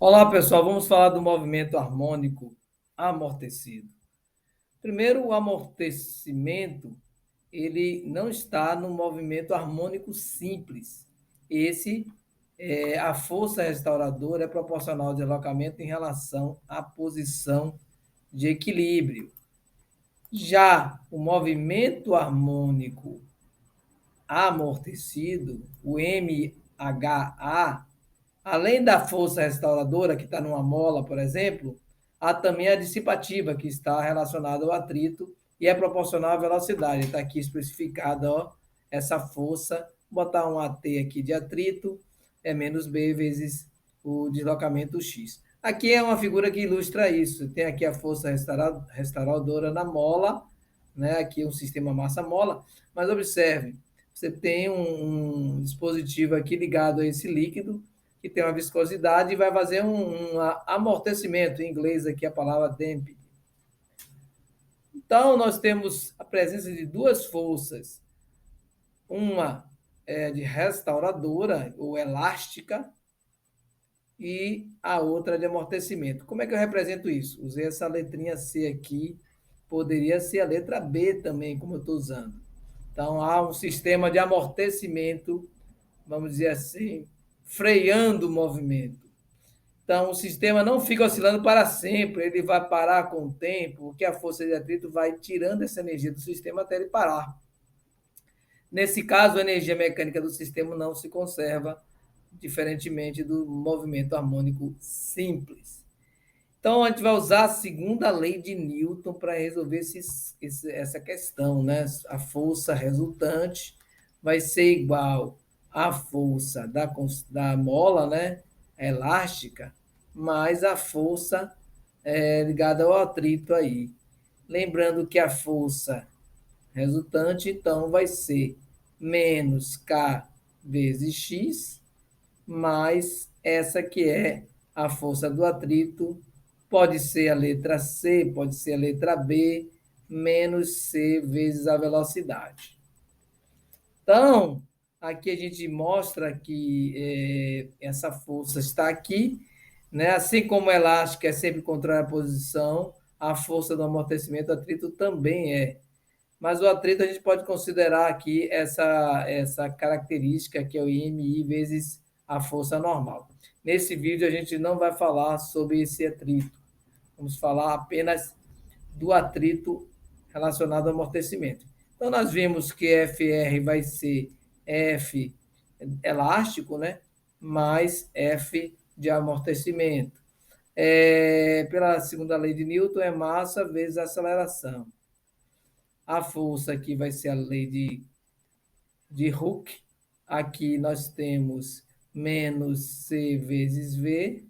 Olá, pessoal. Vamos falar do movimento harmônico amortecido. Primeiro, o amortecimento, ele não está no movimento harmônico simples. A força restauradora é proporcional ao deslocamento em relação à posição de equilíbrio. Já o movimento harmônico amortecido, o MHA, além da força restauradora, que está numa mola, por exemplo, há também a dissipativa, que está relacionada ao atrito e é proporcional à velocidade. Está aqui especificada, ó, essa força. Vou botar um AT aqui de atrito, é menos B vezes o deslocamento X. Aqui é uma figura que ilustra isso. Tem aqui a força restauradora na mola, né? Aqui um sistema massa-mola, mas observe, você tem um dispositivo aqui ligado a esse líquido, que tem uma viscosidade e vai fazer um amortecimento, em inglês aqui a palavra damping. Então, nós temos a presença de duas forças, uma de restauradora ou elástica e a outra de amortecimento. Como é que eu represento isso? Usei essa letrinha C aqui, poderia ser a letra B também, como eu estou usando. Então, há um sistema de amortecimento, vamos dizer assim, freando o movimento. Então, o sistema não fica oscilando para sempre, ele vai parar com o tempo, porque a força de atrito vai tirando essa energia do sistema até ele parar. Nesse caso, a energia mecânica do sistema não se conserva, diferentemente do movimento harmônico simples. Então, a gente vai usar a segunda lei de Newton para resolver essa questão, né? A força resultante vai ser igual à força da mola, né? Elástica, mais a força ligada ao atrito aí. Lembrando que a força resultante, então, vai ser menos K vezes X, mais essa que é a força do atrito, pode ser a letra C, pode ser a letra B, menos C vezes a velocidade. Então, aqui a gente mostra que essa força está aqui, né? Assim como a elástica é sempre contrária à posição, a força do amortecimento atrito também é. Mas o atrito a gente pode considerar aqui essa característica que é o IMI vezes a força normal. Nesse vídeo a gente não vai falar sobre esse atrito. Vamos falar apenas do atrito relacionado ao amortecimento. Então nós vimos que FR vai ser F elástico, né? Mais F de amortecimento. Pela segunda lei de Newton, é massa vezes aceleração. A força aqui vai ser a lei de Hooke. Aqui nós temos menos C vezes V.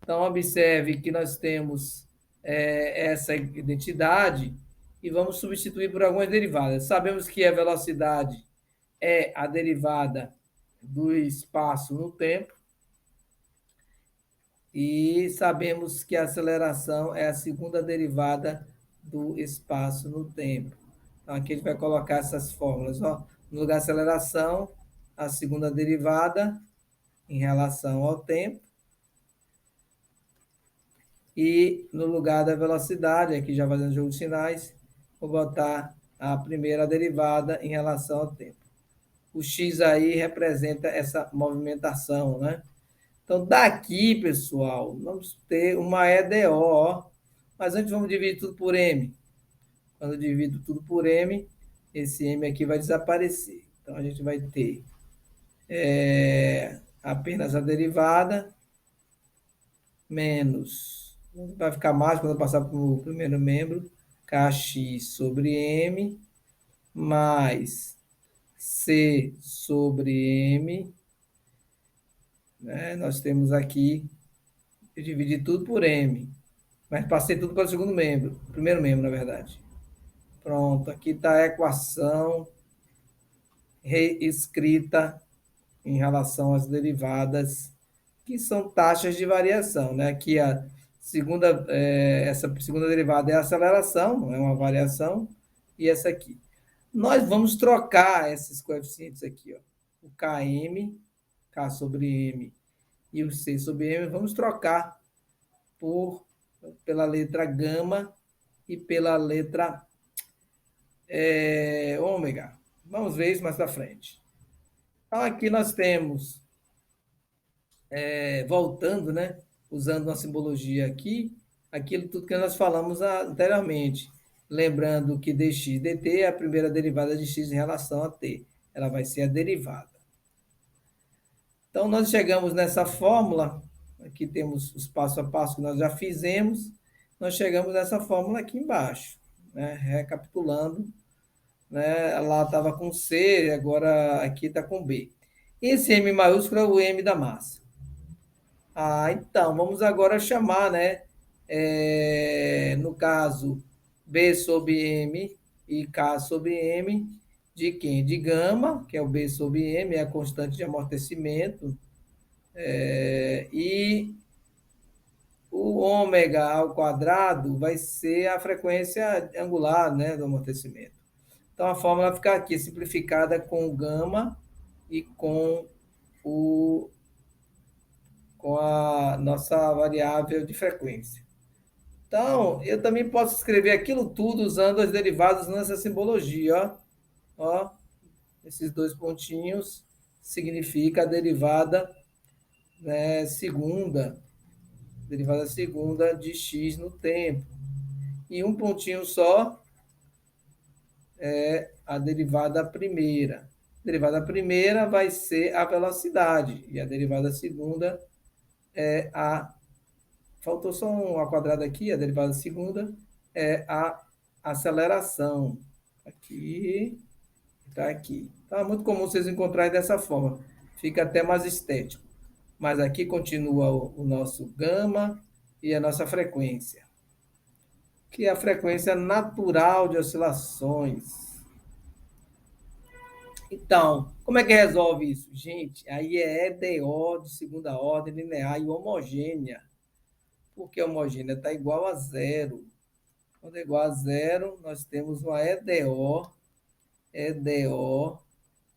Então, observe que nós temos essa identidade e vamos substituir por algumas derivadas. Sabemos que a velocidade é a derivada do espaço no tempo e sabemos que a aceleração é a segunda derivada do espaço no tempo. Então, aqui a gente vai colocar essas fórmulas. Ó. No lugar de aceleração, a segunda derivada em relação ao tempo. E no lugar da velocidade, aqui já fazendo jogo de sinais, vou botar a primeira derivada em relação ao tempo. O x aí representa essa movimentação, né? Então, daqui, pessoal, vamos ter uma EDO, ó. Mas antes vamos dividir tudo por M. Quando eu divido tudo por M, esse M aqui vai desaparecer. Então, a gente vai ter apenas a derivada menos, vai ficar mais quando eu passar para o primeiro membro, Kx sobre M, mais C sobre M. Né? Nós temos aqui, eu dividi tudo por M, mas passei tudo para o segundo membro, primeiro membro, na verdade. Pronto, aqui está a equação reescrita em relação às derivadas, que são taxas de variação. Né? Aqui essa segunda derivada é a aceleração, é uma variação, e essa aqui. Nós vamos trocar esses coeficientes aqui. Ó. O Km, K sobre M, e o C sobre M, vamos trocar pela letra gama e pela letra ômega. Vamos ver isso mais para frente. Então, aqui nós temos, voltando, né, usando uma simbologia aqui, aquilo tudo que nós falamos anteriormente. Lembrando que dx dt é a primeira derivada de x em relação a t. Ela vai ser a derivada. Então, nós chegamos nessa fórmula, aqui temos os passo a passo que nós já fizemos, nós chegamos nessa fórmula aqui embaixo, né? Recapitulando, né? Lá estava com C, agora aqui está com B. Esse M maiúsculo é o M da massa. Então, vamos agora chamar, né? No caso, B sobre M e K sobre M, de quem? De gama, que é o B sobre M, é a constante de amortecimento, e o ômega ao quadrado vai ser a frequência angular, né, do amortecimento. Então, a fórmula fica aqui simplificada com o gama e com a nossa variável de frequência. Então, eu também posso escrever aquilo tudo usando as derivadas nessa simbologia. Ó, esses dois pontinhos significa a derivada, né, derivada segunda de x no tempo. E um pontinho só é a derivada primeira. A derivada primeira vai ser a velocidade, e a derivada segunda é a... Faltou só um ao quadrado aqui, a derivada segunda é a aceleração. Aqui, está aqui. Então, é muito comum vocês encontrarem dessa forma. Fica até mais estético. Mas aqui continua o nosso gama e a nossa frequência, que é a frequência natural de oscilações. Então, como é que resolve isso? Gente, aí é EDO de segunda ordem linear e homogênea. Porque homogênea está igual a zero. Quando é igual a zero, nós temos uma EDO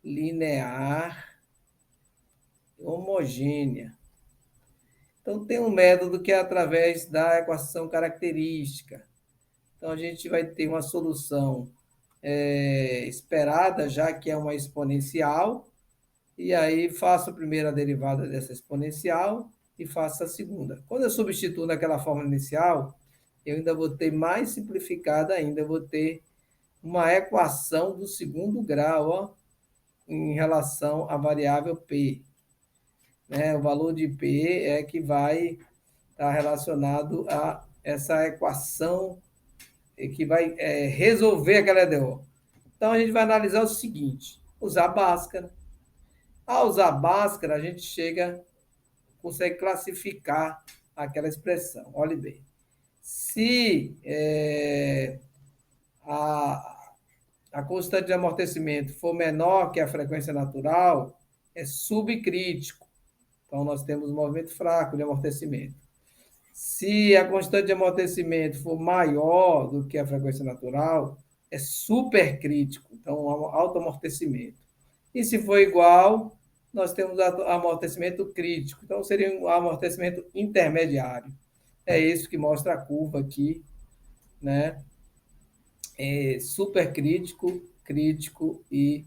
linear homogênea. Então, tem um método que é através da equação característica. Então, a gente vai ter uma solução esperada, já que é uma exponencial, e aí faço a primeira derivada dessa exponencial e faço a segunda. Quando eu substituo naquela forma inicial, eu ainda vou ter mais simplificada ainda, eu vou ter uma equação do segundo grau, ó, em relação à variável P. Né? O valor de P é que vai estar relacionado a essa equação que vai resolver aquela EDO. Então, a gente vai analisar o seguinte, usar Bhaskara. Ao usar Bhaskara, a gente consegue classificar aquela expressão. Olhe bem. Se a constante de amortecimento for menor que a frequência natural, é subcrítico. Então, nós temos um movimento fraco de amortecimento. Se a constante de amortecimento for maior do que a frequência natural, é supercrítico, então alto amortecimento. E se for igual, nós temos amortecimento crítico, então seria um amortecimento intermediário. É isso que mostra a curva aqui, né? Supercrítico, crítico e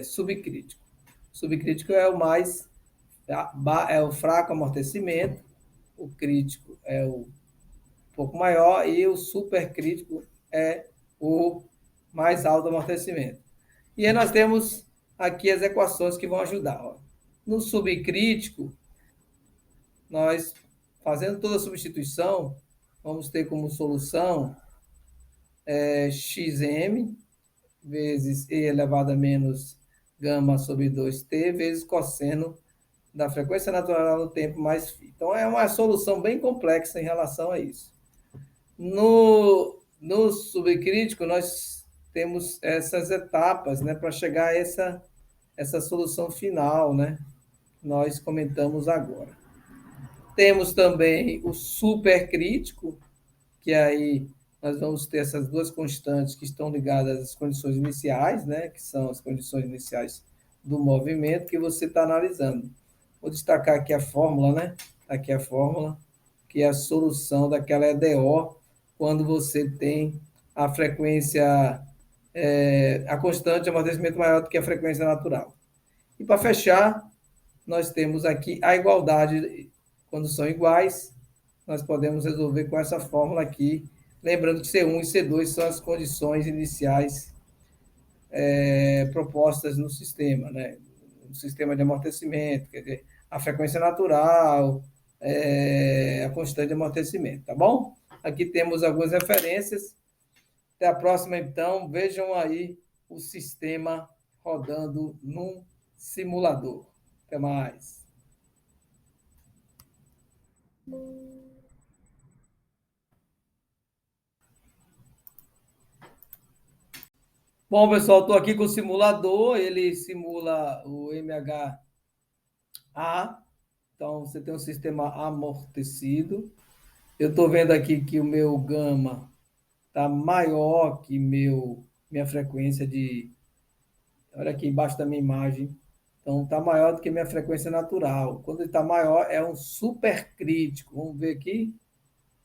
subcrítico. Subcrítico é o fraco amortecimento, o crítico é o pouco maior e o supercrítico é o mais alto amortecimento. E aí nós temos aqui as equações que vão ajudar. Ó. No subcrítico, nós, fazendo toda a substituição, vamos ter como solução xm vezes e elevado a menos gama sobre 2t vezes cosseno da frequência natural no tempo mais φ. Então, é uma solução bem complexa em relação a isso. No subcrítico, nós temos essas etapas, né, para chegar a essa solução final, né, que nós comentamos agora. Temos também o supercrítico, que aí nós vamos ter essas duas constantes que estão ligadas às condições iniciais, né, que são as condições iniciais do movimento que você está analisando. Vou destacar aqui a fórmula, né? Aqui a fórmula, que é a solução daquela EDO, quando você tem a frequência, a constante de amortecimento maior do que a frequência natural. E para fechar, nós temos aqui a igualdade, quando são iguais, nós podemos resolver com essa fórmula aqui, lembrando que C1 e C2 são as condições iniciais propostas no sistema, né? No sistema de amortecimento, quer dizer, a frequência natural, a constante de amortecimento, tá bom? Aqui temos algumas referências. Até a próxima, então. Vejam aí o sistema rodando num simulador. Até mais. Bom, pessoal, estou aqui com o simulador. Ele simula o MHA. Então, você tem um sistema amortecido. Eu estou vendo aqui que o meu gama está maior que minha frequência de. Olha aqui embaixo da minha imagem. Então, está maior do que minha frequência natural. Quando ele está maior, é um supercrítico. Vamos ver aqui.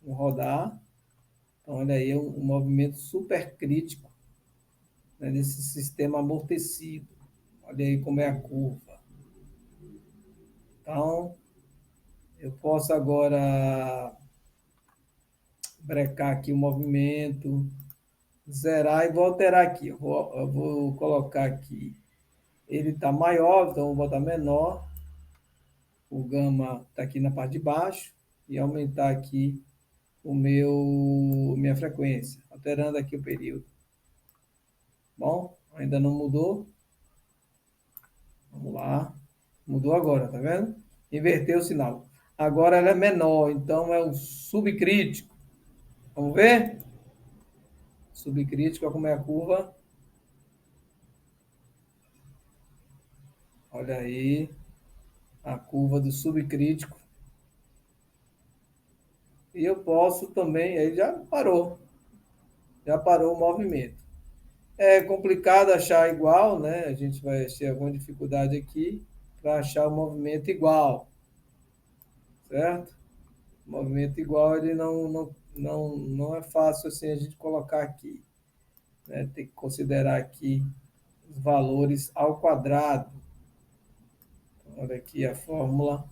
Vamos rodar. Então, olha aí, um movimento supercrítico, né, nesse sistema amortecido. Olha aí como é a curva. Então, eu posso agora brecar aqui o movimento, zerar e vou alterar aqui. Eu vou colocar aqui. Ele está maior, então vou botar menor. O gama está aqui na parte de baixo. E aumentar aqui minha frequência, alterando aqui o período. Bom, ainda não mudou. Vamos lá. Mudou agora, tá vendo? Inverteu o sinal. Agora ela é menor, então é o subcrítico. Vamos ver? Subcrítico, olha como é a curva. Olha aí a curva do subcrítico. E eu posso também, aí já parou o movimento. É complicado achar igual, né? A gente vai ter alguma dificuldade aqui para achar o movimento igual, certo? O movimento igual ele não é fácil assim a gente colocar aqui, né? Tem que considerar aqui os valores ao quadrado. Então, olha aqui a fórmula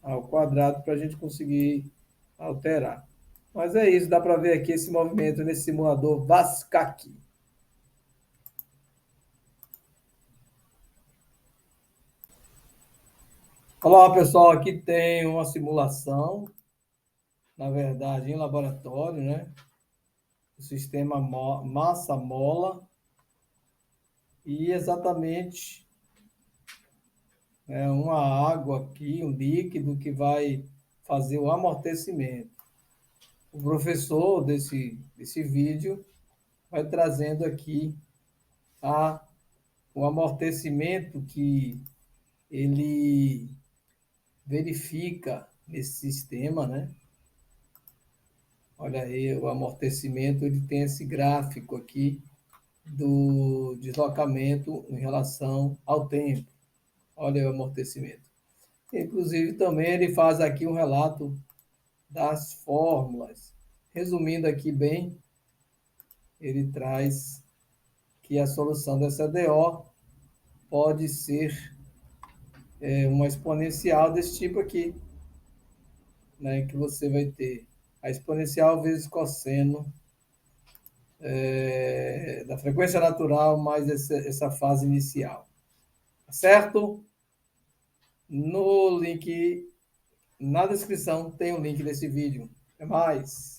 ao quadrado para a gente conseguir alterar. Mas é isso, dá para ver aqui esse movimento nesse simulador Vascaki. Olá, pessoal, aqui tem uma simulação, na verdade, em laboratório, né? O sistema massa-mola e exatamente uma água aqui, um líquido que vai fazer o amortecimento. O professor desse vídeo vai trazendo aqui o amortecimento que ele verifica nesse sistema, né? Olha aí, o amortecimento, ele tem esse gráfico aqui do deslocamento em relação ao tempo. Olha o amortecimento. Inclusive, também ele faz aqui um relato das fórmulas. Resumindo aqui bem, ele traz que a solução dessa DO pode ser uma exponencial desse tipo aqui, né, que você vai ter a exponencial vezes cosseno da frequência natural mais essa fase inicial. Tá certo? No link, na descrição, tem o link desse vídeo. Até mais!